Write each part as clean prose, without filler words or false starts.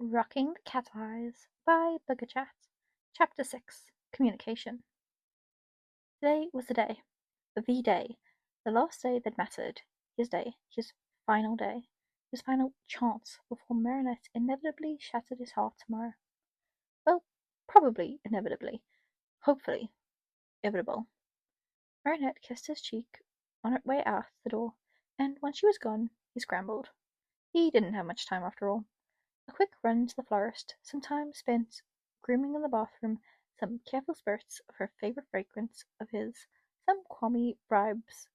Rocking the Cat Eyes by buggachat. Chapter 6 Communication. Today was the day. The last day that mattered. His day. His final day. His final chance before Marinette inevitably shattered his heart tomorrow. Well, probably inevitably. Hopefully. Inevitable. Marinette kissed his cheek on her way out the door, and when she was gone, he scrambled. He didn't have much time after all. A quick run to the florist, some time spent grooming in the bathroom, some careful spurts of her favourite fragrance of his, some qualmy bribes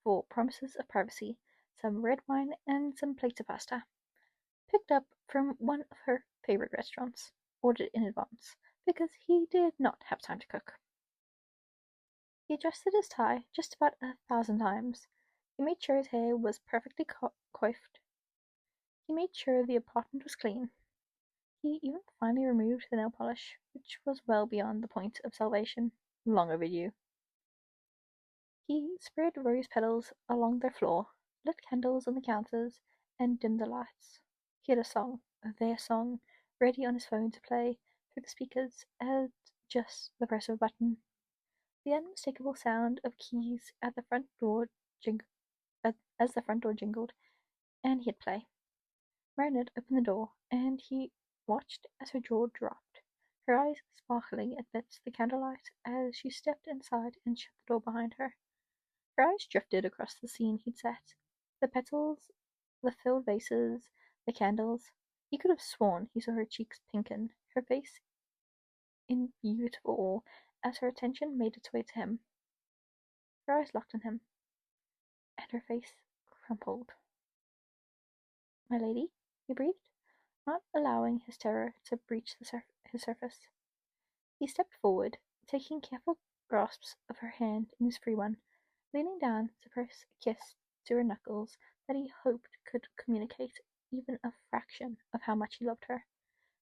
for promises of privacy, some red wine, and some plates of pasta, picked up from one of her favourite restaurants, ordered in advance, because he did not have time to cook. He adjusted his tie just about 1,000 times. He made sure his hair was perfectly coiffed. He made sure the apartment was clean. He even finally removed the nail polish, which was well beyond the point of salvation, long overdue. He spread rose petals along their floor, lit candles on the counters, and dimmed the lights. He had a song, their song, ready on his phone to play through the speakers at just the press of a button. The unmistakable sound of keys at the front door as the front door jingled, and he hit play. Marinette opened the door, and he watched as her jaw dropped, her eyes sparkling amidst the candlelight as she stepped inside and shut the door behind her. Her eyes drifted across the scene he'd set. The petals, the filled vases, the candles. He could have sworn he saw her cheeks pinken, her face in beautiful awe as her attention made its way to him. Her eyes locked on him, and her face crumpled. "My lady?" he breathed, not allowing his terror to breach his surface. He stepped forward, taking careful grasps of her hand in his free one, leaning down to press a kiss to her knuckles that he hoped could communicate even a fraction of how much he loved her,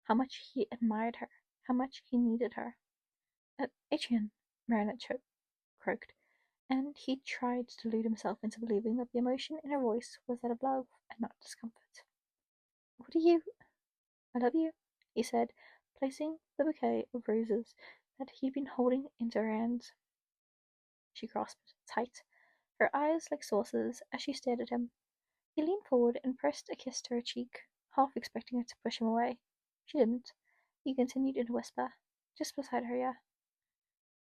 how much he admired her, how much he needed her. Ardrien, Marinette croaked, and he tried to delude himself into believing that the emotion in her voice was that of love and not discomfort. "What are you—" "I love you," he said, placing the bouquet of roses that he'd been holding into her hands. She grasped tight, her eyes like saucers as she stared at him. He leaned forward and pressed a kiss to her cheek, half expecting her to push him away. She didn't. He continued in a whisper, just beside her ear.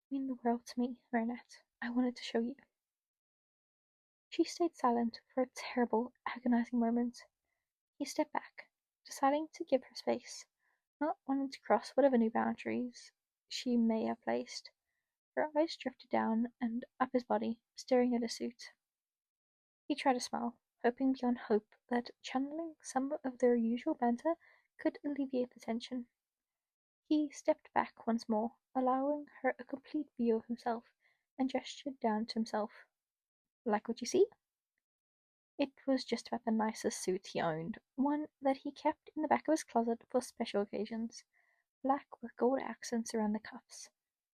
"You mean the world to me, Marinette. I wanted to show you." She stayed silent for a terrible, agonizing moment. He stepped back, deciding to give her space, not wanting to cross whatever new boundaries she may have placed. Her eyes drifted down and up his body, staring at his suit. He tried to smile, hoping beyond hope that channeling some of their usual banter could alleviate the tension. He stepped back once more, allowing her a complete view of himself, and gestured down to himself. "Like what you see?" It was just about the nicest suit he owned, one that he kept in the back of his closet for special occasions, black with gold accents around the cuffs.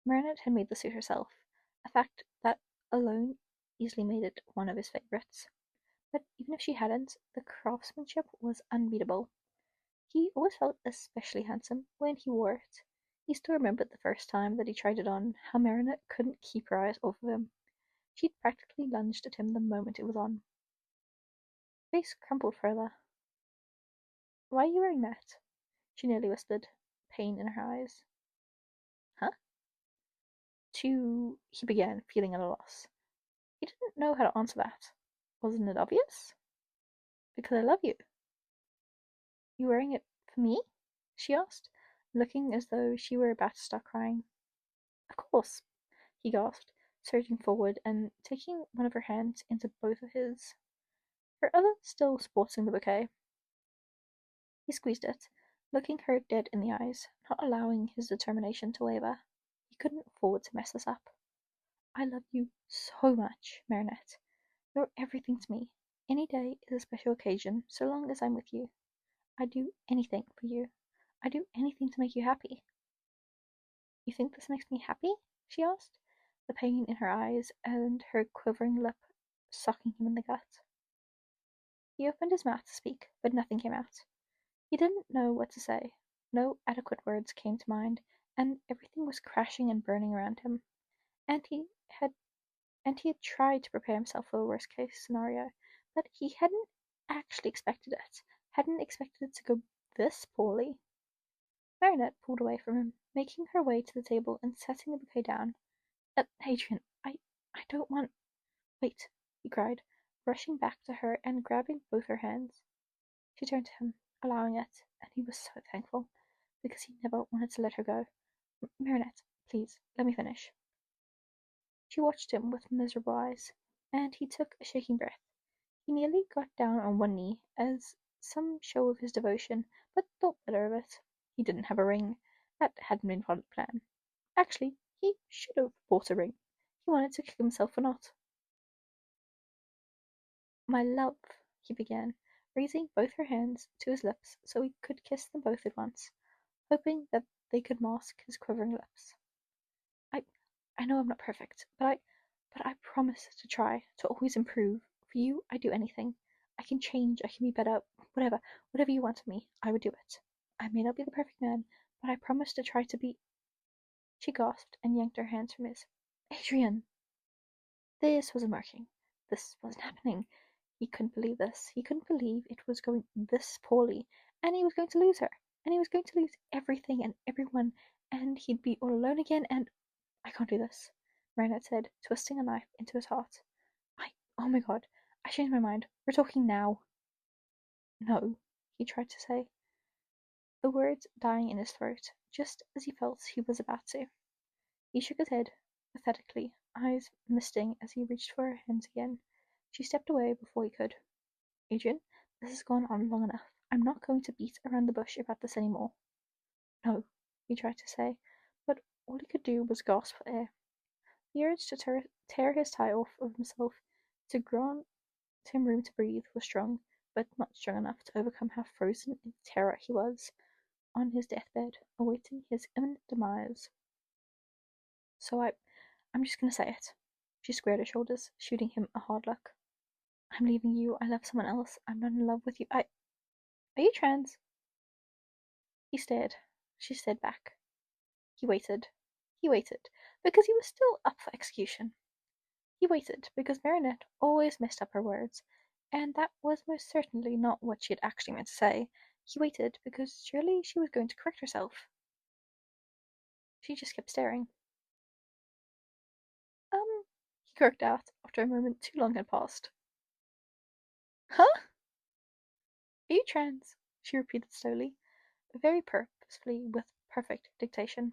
Marinette had made the suit herself, a fact that alone easily made it one of his favorites. But even if she hadn't, the craftsmanship was unbeatable. He always felt especially handsome when he wore it. He still remembered the first time that he tried it on, how Marinette couldn't keep her eyes off of him. She'd practically lunged at him the moment it was on. Her face crumpled further. "Why are you wearing that?" she nearly whispered, pain in her eyes. "Huh?" He began, feeling at a loss. He didn't know how to answer that. Wasn't it obvious? "Because I love you." "You wearing it for me?" she asked, looking as though she were about to start crying. "Of course," he gasped, surging forward and taking one of her hands into both of his, her other still sporting the bouquet. He squeezed it, looking her dead in the eyes, not allowing his determination to waver. He couldn't afford to mess this up. "I love you so much, Marinette. You're everything to me. Any day is a special occasion so long as I'm with you. I'd do anything for you. I'd do anything to make you happy." "You think this makes me happy?" she asked, the pain in her eyes and her quivering lip socking him in the gut. He opened his mouth to speak, but nothing came out. He didn't know what to say. No adequate words came to mind, and everything was crashing and burning around him. And had he had tried to prepare himself for the worst case scenario, but he hadn't actually expected it. Hadn't expected it to go this poorly. Marinette pulled away from him, making her way to the table and setting the bouquet down. Ardrien, I don't want. Wait, he cried, rushing back to her and grabbing both her hands. She turned to him, allowing it, and he was so thankful, because he never wanted to let her go. Marinette, please, let me finish. She watched him with miserable eyes, and he took a shaking breath. He nearly got down on one knee as some show of his devotion, but thought better of it. He didn't have a ring. That hadn't been part of the plan. Actually, he should have bought a ring. He wanted to kick himself for not. My love, he began, raising both her hands to his lips so he could kiss them both at once, hoping that they could mask his quivering lips. I know I'm not perfect, but I promise to try, to always improve. For you, I'd do anything. I can change, I can be better, whatever you want of me, I would do it. I may not be the perfect man, but I promise to try to be. She gasped and yanked her hands from his. Ardrien! This wasn't working. This wasn't happening. He couldn't believe this. He couldn't believe it was going this poorly, and he was going to lose her, and he was going to lose everything and everyone, and he'd be all alone again, and I can't do this, Marinette said, twisting a knife into his heart. Oh my god, I changed my mind. We're talking now. No, he tried to say, the words dying in his throat, just as he felt he was about to. He shook his head, pathetically, eyes misting as he reached for her hands again. She stepped away before he could. Ardrien, this has gone on long enough. I'm not going to beat around the bush about this any more. No, he tried to say, but all he could do was gasp for air. The urge to tear his tie off of himself, to grant him room to breathe, was strong, but not strong enough to overcome how frozen in terror he was, on his deathbed, awaiting his imminent demise. So I'm just gonna say it. She squared her shoulders, shooting him a hard look. I'm leaving you. I love someone else. I'm not in love with you. Are you trans? He stared. She stared back. He waited. He waited, because he was still up for execution. He waited, because Marinette always messed up her words, and that was most certainly not what she had actually meant to say. He waited, because surely she was going to correct herself. She just kept staring. He croaked out, after a moment too long had passed. Huh? Are you trans? She repeated slowly, very purposefully, with perfect dictation.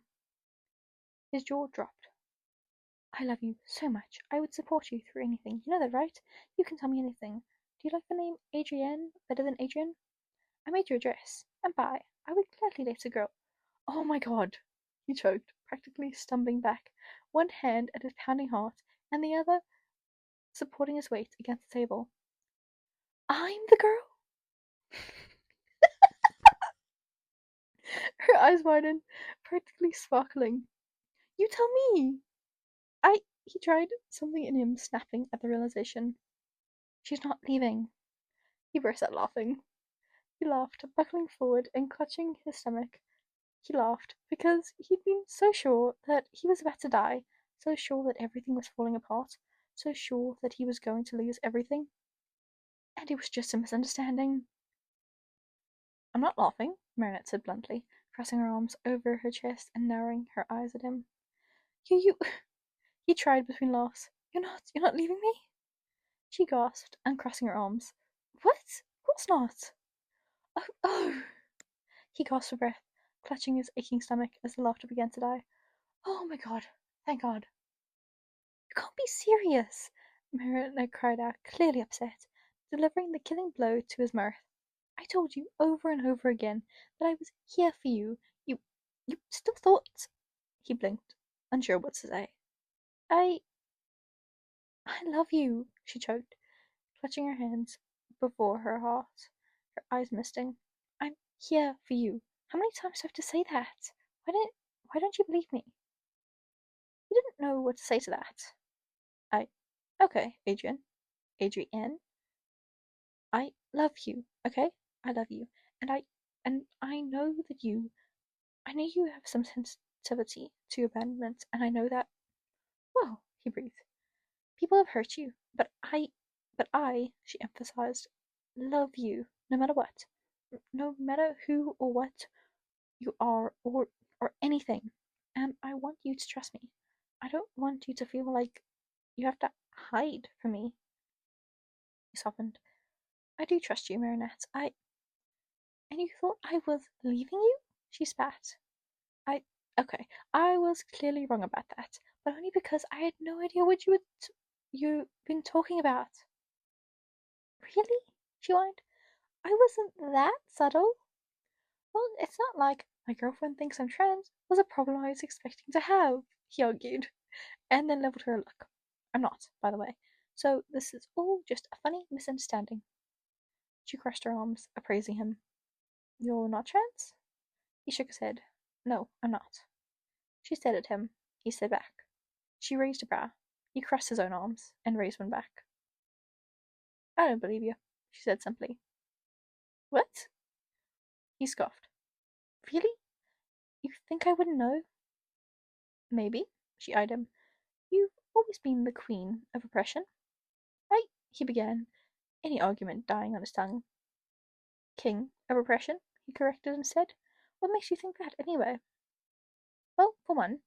His jaw dropped. I love you so much. I would support you through anything. You know that, right? You can tell me anything. Do you like the name Ardrien better than Ardrien? I made you a dress. And bye. I would gladly date a girl. Oh my god, he choked, practically stumbling back, one hand at his pounding heart, and the other supporting his weight against the table. I'm the girl? Her eyes widened, practically sparkling. You tell me! He tried, something in him snapping at the realization. She's not leaving. He burst out laughing. He laughed, buckling forward and clutching his stomach. He laughed because he'd been so sure that he was about to die, so sure that everything was falling apart, so sure that he was going to lose everything. And it was just a misunderstanding. I'm not laughing, Marinette said bluntly, crossing her arms over her chest and narrowing her eyes at him. You, he tried between laughs. You're not leaving me? She gasped, uncrossing her arms. What? Of course not. Oh. He gasped for breath, clutching his aching stomach as the laughter began to die. Oh my god, thank god. You can't be serious, Marinette cried out, clearly upset, delivering the killing blow to his mirth. I told you over and over again that I was here for you. You still thought. He blinked, unsure what to say. I love you, she choked, clutching her hands before her heart, her eyes misting. I'm here for you. How many times do I have to say that? Why don't you believe me? He didn't know what to say to that. Okay, Adrienne, I love you, okay? I love you, and and I know you have some sensitivity to abandonment, and I know that, well, he breathed. People have hurt you, but I, she emphasized, love you no matter what. No matter who or what you are or anything. And I want you to trust me. I don't want you to feel like you have to hide from me. He softened. I do trust you, Marinette. And you thought I was leaving you? She spat. I okay. I was clearly wrong about that, but only because I had no idea what you'd been talking about. Really? She whined. I wasn't that subtle. Well, it's not like my girlfriend thinks I'm trans was a problem I was expecting to have, he argued, and then leveled her a look. I'm not, by the way. So this is all just a funny misunderstanding. She crossed her arms, appraising him. You're not trans? He shook his head. No, I'm not. She stared at him. He stared back. She raised a brow. He crossed his own arms and raised one back. I don't believe you, she said simply. What? He scoffed. Really? You think I wouldn't know? Maybe, she eyed him. You've always been the queen of oppression. Right, he began, any argument dying on his tongue. King of oppression, he corrected instead. What makes you think that, anyway? Well, for one,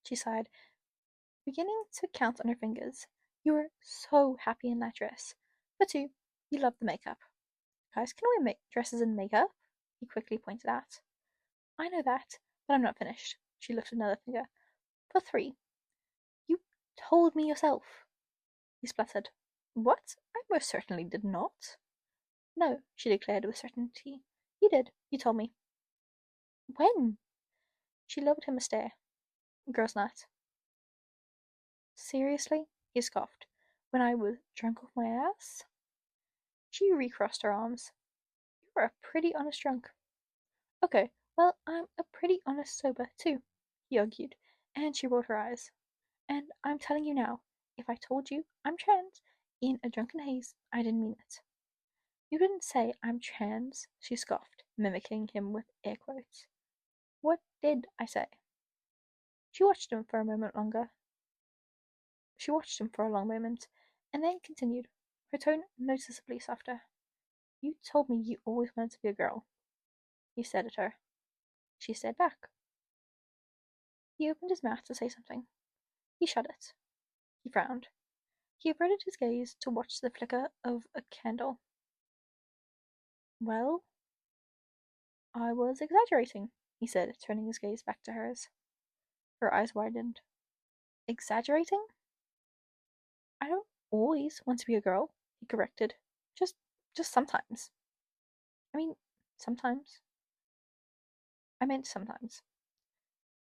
she sighed, beginning to count on her fingers. You were so happy in that dress. For two, you love the makeup. Guys can wear dresses and makeup, he quickly pointed out. I know that, but I'm not finished. She lifted another finger. For three, you told me yourself. He spluttered. What? I most certainly did not. No, she declared with certainty. You did. You told me. When? She lowered him a stare. Girl's night. Seriously? He scoffed. When I was drunk off my ass? She recrossed her arms. You're a pretty honest drunk. Okay, well, I'm a pretty honest sober, too, he argued, and she rolled her eyes. And I'm telling you now, if I told you I'm trans in a drunken haze, I didn't mean it. You didn't say I'm trans, she scoffed, mimicking him with air quotes. What did I say? She watched him for a moment longer. She watched him for a long moment, and then continued, her tone noticeably softer. You told me you always wanted to be a girl. He stared at her. She stared back. He opened his mouth to say something. He shut it. He frowned. He averted his gaze to watch the flicker of a candle. Well, I was exaggerating, he said, turning his gaze back to hers. Her eyes widened. Exaggerating? I don't always want to be a girl, he corrected. Just sometimes. I mean, sometimes. I meant sometimes.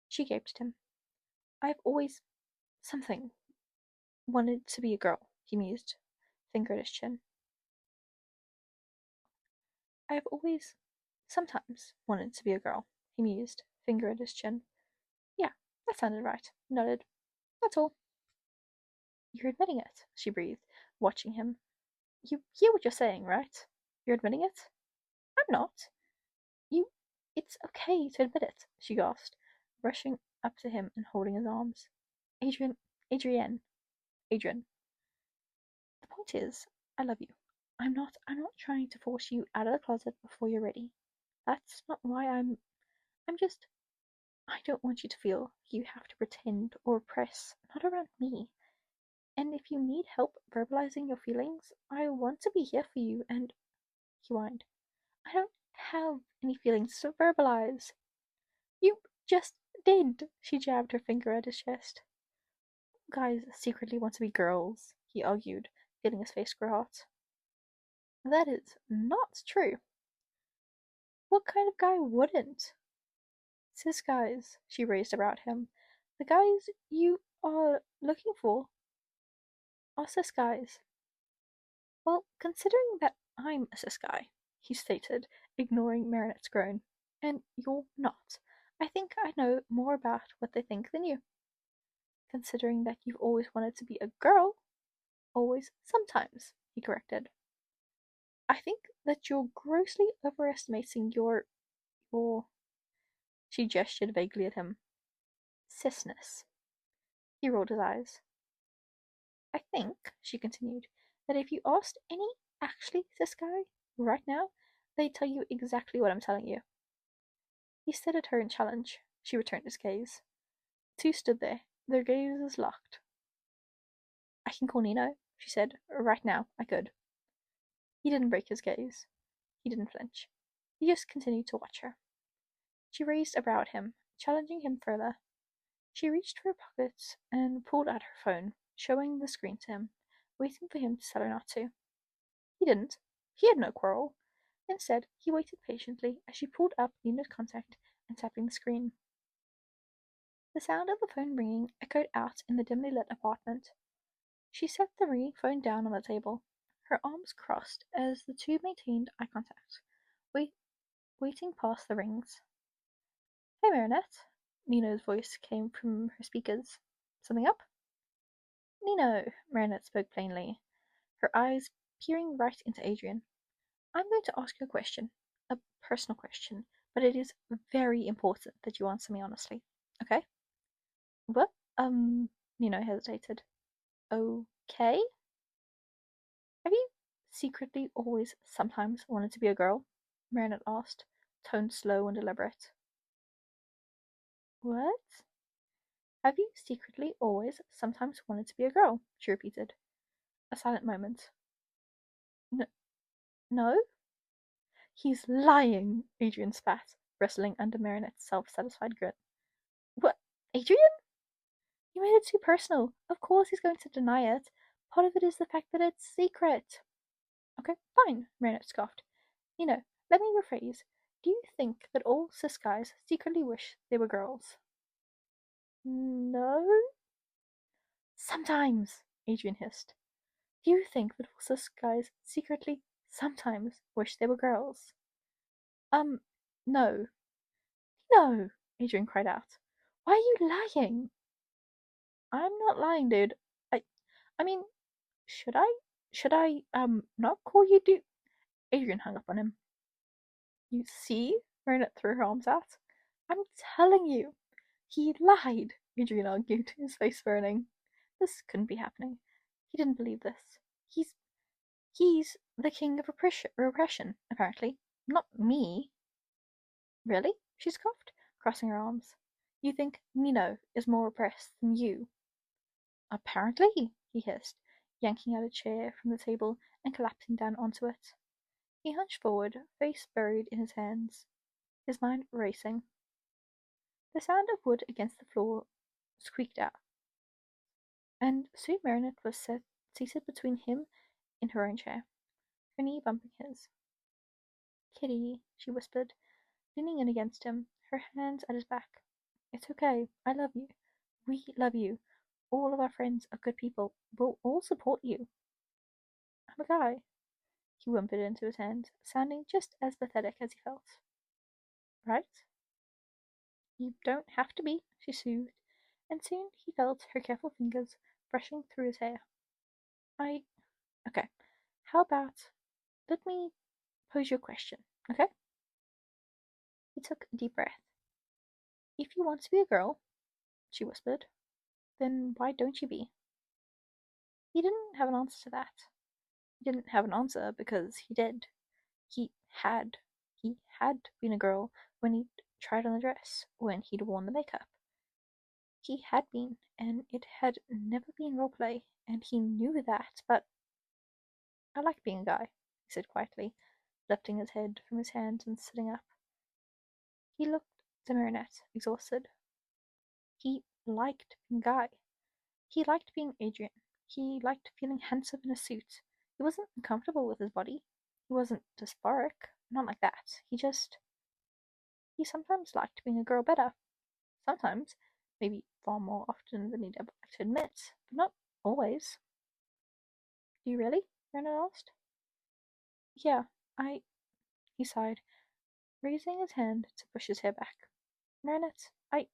She gaped at him. I've always something wanted to be a girl, he mused, finger at his chin. I've always sometimes wanted to be a girl, he mused, finger at his chin. Yeah, that sounded right, he nodded. That's all. You're admitting it, she breathed, watching him. You hear what you're saying, right? You're admitting it? I'm not. You. It's okay to admit it, she gasped, rushing up to him and holding his arms. Adrian. Adrienne. Adrian. The point is, I love you. I'm not trying to force you out of the closet before you're ready. That's not why I'm just I don't want you to feel you have to pretend or oppress, not around me. And if you need help verbalizing your feelings, I want to be here for you. And he whined, I don't have any feelings to verbalize. You just did. She jabbed her finger at his chest. Guys secretly want to be girls, he argued, feeling his face grow hot. That is not true. What kind of guy wouldn't? Cis guys, she raised about him. The guys you are looking for are cis guys. Well, considering that I'm a cis guy, he stated, ignoring Marinette's groan, and you're not, I think I know more about what they think than you. Considering that you've always wanted to be a girl, always sometimes, he corrected. I think that you're grossly overestimating your she gestured vaguely at him. Cisness. He rolled his eyes. I think, she continued, that if you asked any actually cis guy right now, they'd tell you exactly what I'm telling you. He stared at her in challenge. She returned his gaze. The two stood there, their gazes locked. I can call Nino, she said. Right now, I could. He didn't break his gaze. He didn't flinch. He just continued to watch her. She raised a brow at him, challenging him further. She reached for her pockets and pulled out her phone, showing the screen to him, waiting for him to tell her not to. He didn't. He had no quarrel. Instead, he waited patiently as she pulled up Nina's contact and tapping the screen. The sound of the phone ringing echoed out in the dimly lit apartment. She set the ringing phone down on the table, her arms crossed as the two maintained eye contact, waiting past the rings. Hey, Marinette. Nino's voice came from her speakers. Something up? Nino, Marinette spoke plainly, her eyes peering right into Ardrien. I'm going to ask you a question. A personal question, but it is very important that you answer me honestly. Okay? What? Nino hesitated. Okay? Have you secretly always sometimes wanted to be a girl? Marinette asked, tone slow and deliberate. What? Have you secretly always sometimes wanted to be a girl? She repeated. A silent moment. No? He's lying, Ardrien spat, wrestling under Marinette's self-satisfied grin. What? Ardrien? You made it too personal. Of course he's going to deny it. Part of it is the fact that it's secret. Okay, fine, Marinette scoffed. Let me rephrase. Do you think that all cis guys secretly wish they were girls? No? Sometimes, Ardrien hissed. Do you think that all cis guys secretly sometimes wish they were girls? No. No, Ardrien cried out. Why are you lying? I'm not lying, dude. I I mean, should I not call you dude? Ardrien hung up on him. You see? Marinette threw her arms out. I'm telling you. He lied, Ardrien argued, his face burning. This couldn't be happening. He didn't believe this. He's the king of repression, apparently. Not me. Really? She scoffed, crossing her arms. You think Nino is more repressed than you? Apparently, he hissed, yanking out a chair from the table and collapsing down onto it. He hunched forward, face buried in his hands, his mind racing. The sound of wood against the floor squeaked out, and soon Marinette was seated between him in her own chair, her knee bumping his. Kitty, she whispered, leaning in against him, her hands at his back. It's okay. I love you. We love you. All of our friends are good people. We'll all support you. I'm a guy, he whimpered into his hand, sounding just as pathetic as he felt. Right? You don't have to be, she soothed, and soon he felt her careful fingers brushing through his hair. Okay, how about, let me pose you a question, okay? He took a deep breath. If you want to be a girl, she whispered, then why don't you be? He didn't have an answer to that. He didn't have an answer because he did. He had. He had been a girl when he'd tried on the dress, when he'd worn the makeup. He had been, and it had never been roleplay, and he knew that, but I like being a guy, he said quietly, lifting his head from his hands and sitting up. He looked at the Marinette, exhausted. He liked being a guy. He liked being Ardrien. He liked feeling handsome in a suit. He wasn't uncomfortable with his body. He wasn't dysphoric. Not like that. He sometimes liked being a girl better. Sometimes, maybe far more often than he'd ever like to admit, but not always. Do you really? Renan asked. Yeah, he sighed, raising his hand to push his hair back. Marinette, I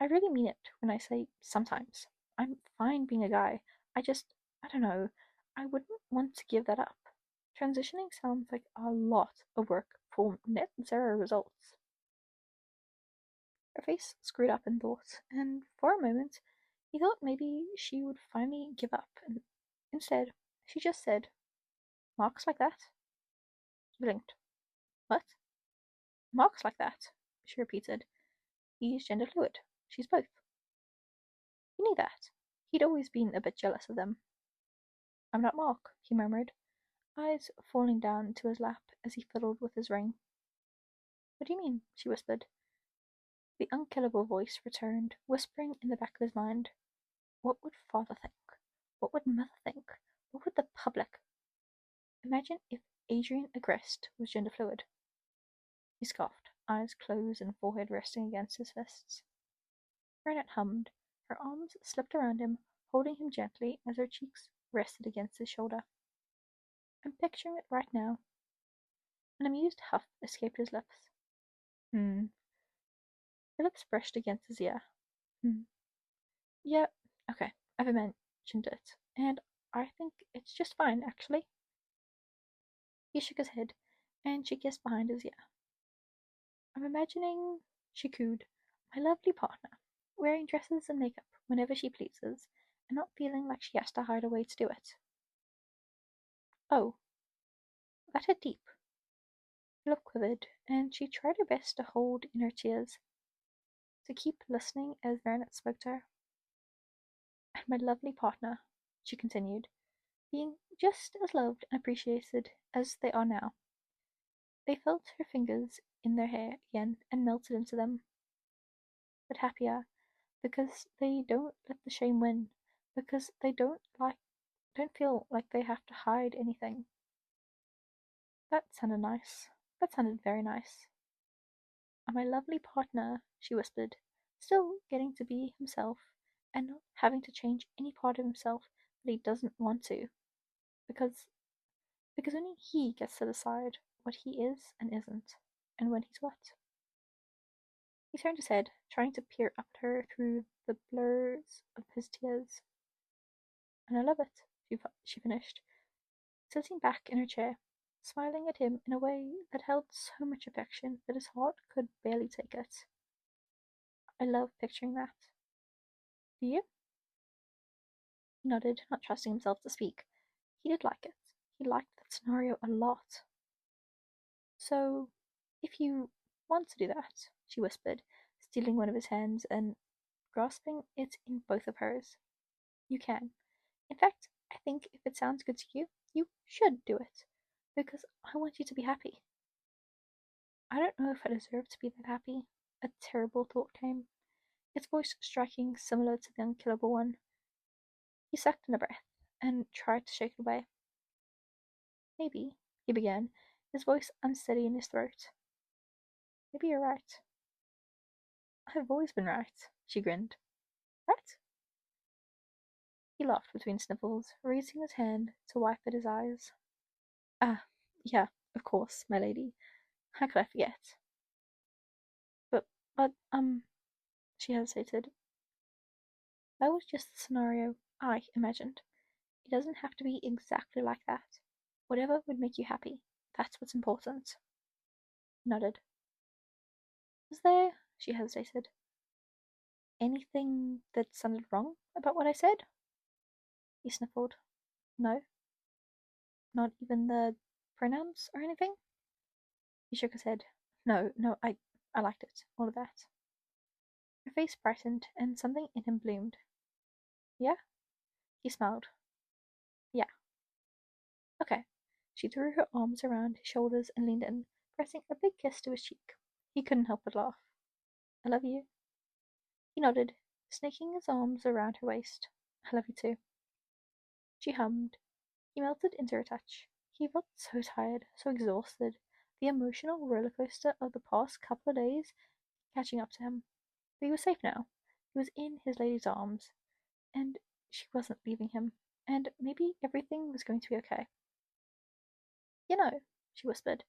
really mean it when I say sometimes. I'm fine being a guy. I don't know, I wouldn't want to give that up. Transitioning sounds like a lot of work for net zero results. Her face screwed up in thought, and for a moment he thought maybe she would finally give up, and instead she just said, "Marks like that?" He blinked. "What?" "Marks like that," she repeated. "He's gender fluid. She's both." He knew that. He'd always been a bit jealous of them. "I'm not Mark," he murmured, eyes falling down to his lap as he fiddled with his ring. "What do you mean?" she whispered. The unkillable voice returned, whispering in the back of his mind. What would father think? What would mother think? What would the public? Imagine if Adrian Agreste was gender fluid. He scoffed, eyes closed and forehead resting against his fists. Bernard hummed. Her arms slipped around him, holding him gently as her cheeks rested against his shoulder. "I'm picturing it right now." An amused huff escaped his lips. "Hmm." Her lips brushed against his ear. "Hmm. Yeah, okay, I've mentioned it, and I think it's just fine, actually." He shook his head, and she kissed behind his ear. "I'm imagining," she cooed, "my lovely partner, wearing dresses and makeup whenever she pleases, and not feeling like she has to hide away to do it." "Oh." That hit deep. Her lip quivered, and she tried her best to hold in her tears, to keep listening as Vernet spoke to her. "And my lovely partner," she continued, "being just as loved and appreciated as they are now." They felt her fingers in their hair again and melted into them. "But happier, because they don't let the shame win, because they don't feel like they have to hide anything." That sounded nice. That sounded very nice. "And my lovely partner," she whispered, "still getting to be himself, and not having to change any part of himself that he doesn't want to, because only he gets to decide what he is and isn't, and when he's what." He turned his head, trying to peer up at her through the blurs of his tears. "And I love it," she finished, sitting back in her chair, smiling at him in a way that held so much affection that his heart could barely take it. "I love picturing that." "Do you?" He nodded, not trusting himself to speak. He did like it. He liked that scenario a lot. "So, if you want to do that," she whispered, stealing one of his hands and grasping it in both of hers, "you can. In fact, I think if it sounds good to you, you should do it. Because I want you to be happy." "I don't know if I deserve to be that happy." A terrible thought came, its voice striking similar to the unkillable one. He sucked in a breath and tried to shake it away. "Maybe," he began, his voice unsteady in his throat. "Maybe you're right." "I've always been right," she grinned. "Right?" He laughed between sniffles, raising his hand to wipe at his eyes. "Ah, yeah, of course, my lady. How could I forget?" But, she hesitated. "That was just the scenario I imagined. It doesn't have to be exactly like that. Whatever would make you happy. That's what's important." He nodded. "Was there," she hesitated, "anything that sounded wrong about what I said?" He sniffled. "No. Not even the pronouns or anything?" He shook his head. No, I liked it. All of that." Her face brightened, and something in him bloomed. "Yeah?" He smiled. "Yeah." "Okay." She threw her arms around his shoulders and leaned in, pressing a big kiss to his cheek. He couldn't help but laugh. "I love you." He nodded, snaking his arms around her waist. "I love you too." She hummed. He melted into her touch. He felt so tired, so exhausted, the emotional roller coaster of the past couple of days catching up to him. But he was safe now. He was in his lady's arms, and she wasn't leaving him, and maybe everything was going to be okay. "You know," she whispered,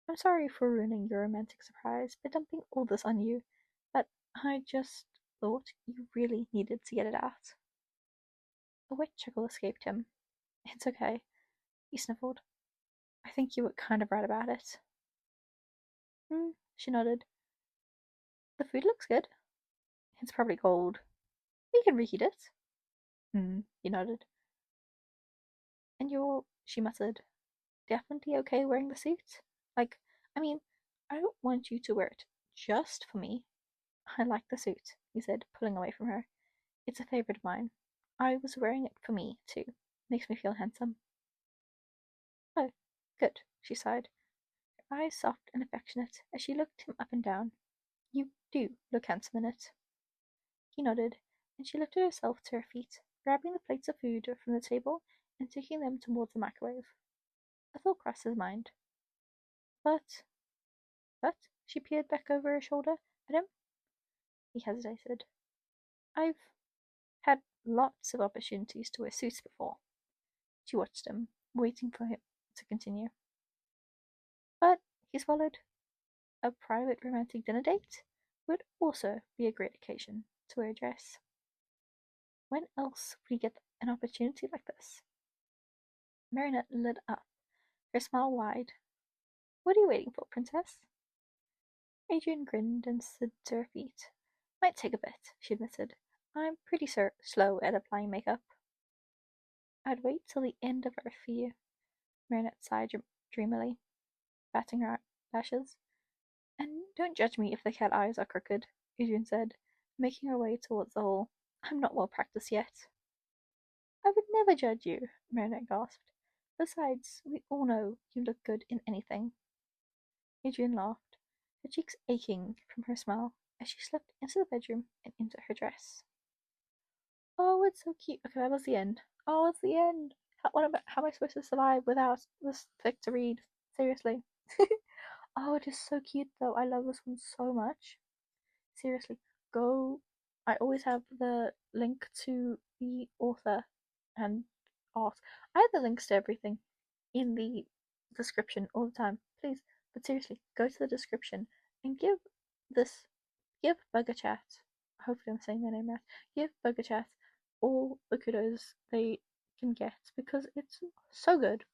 "I'm sorry for ruining your romantic surprise by dumping all this on you, but I just thought you really needed to get it out." A wet chuckle escaped him. "It's okay," he sniffled. I think you were kind of right about it. She nodded. The food looks good. It's probably cold. We can reheat it. He nodded. And she muttered, definitely okay wearing the suit? Like, I mean, I don't want you to wear it just for me. I like the suit, he said, pulling away from her. It's a favorite of mine. I was wearing it for me, too. Makes me feel handsome. Oh, good, she sighed, her eyes soft and affectionate as she looked him up and down. You do look handsome in it. He nodded, and she lifted herself to her feet, grabbing the plates of food from the table and taking them towards the microwave. A thought crossed his mind. But, she peered back over her shoulder at him. He hesitated. I've had lots of opportunities to wear suits before. She watched him, waiting for him to continue. But, he swallowed, a private romantic dinner date would also be a great occasion to wear a dress. When else would he get an opportunity like this? Marinette lit up, her smile wide. What are you waiting for, princess? Adrian grinned and slid to her feet. Might take a bit, she admitted. I'm pretty slow at applying makeup. I'd wait till the end of Earth for you, Marinette sighed dreamily, batting her lashes. And don't judge me if the cat eyes are crooked, Adrian said, making her way towards the hall. I'm not well practiced yet. I would never judge you, Marinette gasped. Besides, we all know you look good in anything. Adrian laughed, her cheeks aching from her smile as she slipped into the bedroom and into her dress. Oh, it's so cute. Okay, that was the end. Oh, it's the end. How am I supposed to survive without this fic to read? Seriously. Oh, it is so cute though. I love this one so much. Seriously, go. I always have the link to the author and art. I have the links to everything in the description all the time. Please, but seriously, go to the description and this give buggachat. Hopefully, I'm saying their name right. Give buggachat all the kudos they can get because it's so good.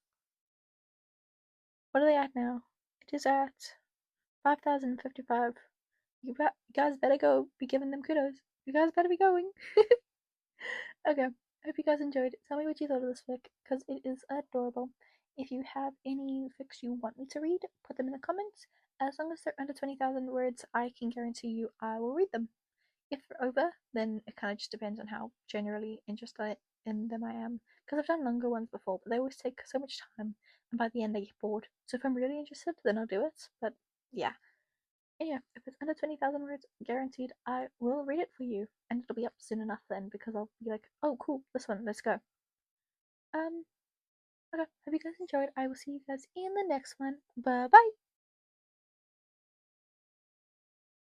What are they at now? It is at 5,055. You guys better go be giving them kudos. You guys better be going. Okay, I hope you guys enjoyed. Tell me what you thought of this fic, because it is adorable. If you have any fics you want me to read, put them in the comments. As long as they're under 20,000 words, I can guarantee you I will read them. If they're over, then it kind of just depends on how generally interested in them I am. Because I've done longer ones before, but they always take so much time, and by the end I get bored. So if I'm really interested, then I'll do it. But yeah. And yeah, if it's under 20,000 words, guaranteed, I will read it for you. And it'll be up soon enough then, because I'll be like, oh, cool, this one, let's go. Okay, hope you guys enjoyed. I will see you guys in the next one. Bye bye.